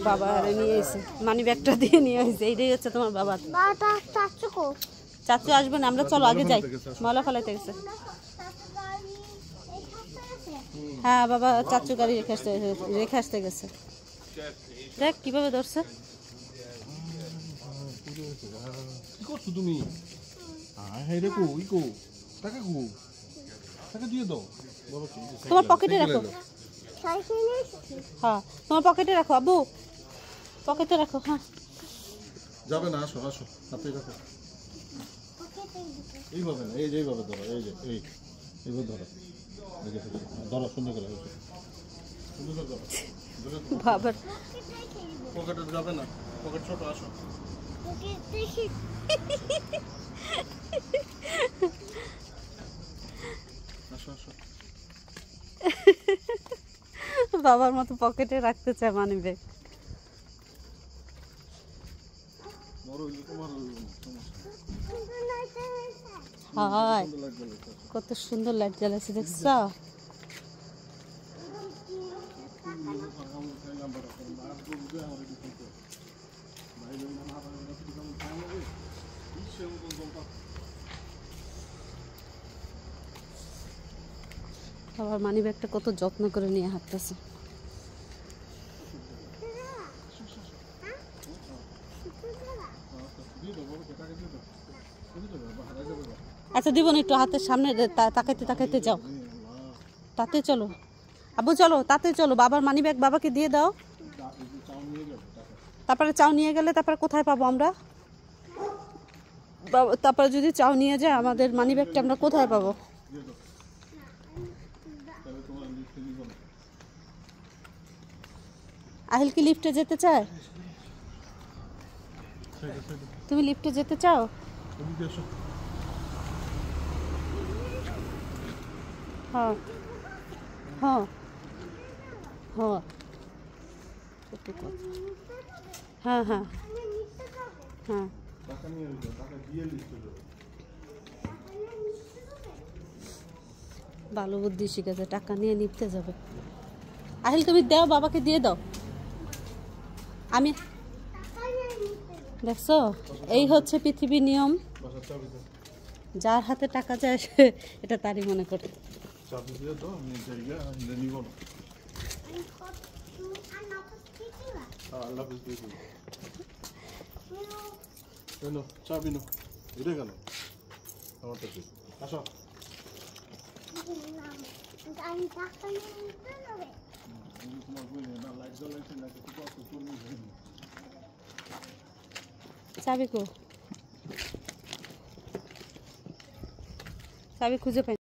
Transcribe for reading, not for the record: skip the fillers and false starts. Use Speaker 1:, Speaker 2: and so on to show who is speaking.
Speaker 1: বাবা নিয়ে এসে মানি ব্যাগটা দিয়ে নিয়ে এসে এইটাই হচ্ছে তোমার বাবার। চাচু আসবে না, আমরা চলো আগে যাই, ময়লা ফেলাইতে গেছে। হ্যাঁ বাবা চাচু গাড়ি রেখে আসতে গেছে। দেখ কিভাবে ধরছে।
Speaker 2: তুমি
Speaker 1: তোমার পকেটে রাখো। হ্যাঁ তোমার পকেটে রাখো আব্বু, পকেটে রাখো। হ্যাঁ
Speaker 2: যাবে না, আসো আসো, হাতে রাখো। এইভাবে না, এই যে এইভাবে ধরো, এই যে এইভাবে ধরো, ধরো সুন্দর করে
Speaker 1: বাবার
Speaker 2: পকেটে যাবে না, পকেট ছোট, আসো। আসো আসো।
Speaker 1: বাবার মতো পকেটে রাখতে চায় মানি ব্যাগ। হায় কত সুন্দর লাইট জ্বালাচ্ছে দেখছ। আবার মানি ব্যাগটা কত যত্ন করে নিয়ে হাঁটতেছে। আচ্ছা দিব না, একটু হাতের সামনে তাকাইতে তাকাইতে যাও। তাতে চলো আব্বু, চলো তাতে চলো। বাবার মানি ব্যাগ বাবাকে দিয়ে দাও। তারপরে চাও নিয়ে গেলে তারপরে কোথায় পাবো আমরা? তারপরে যদি চাও নিয়ে যায় আমাদের মানি ব্যাগটা আমরা কোথায় পাবো? আহিল কি লিফটে যেতে চায়? তুমি লিফটে যেতে চাও? হ্যাঁ হ্যাঁ হ্যাঁ হ্যাঁ হ্যাঁ হ্যাঁ। ভালো বুদ্ধি শিখেছে, টাকা নিয়ে নিতে যাবে। আহিল তুমি দাও, বাবাকে দিয়ে দাও। আমি দেখছো, এই হচ্ছে পৃথিবীর নিয়ম। যার হাতে টাকা যায় সে এটা তারই মনে করে।
Speaker 2: চাবি নো, এটা গেল আমার কাছে। আসো।
Speaker 1: চাবি কো? চাবি খুঁজে পাই।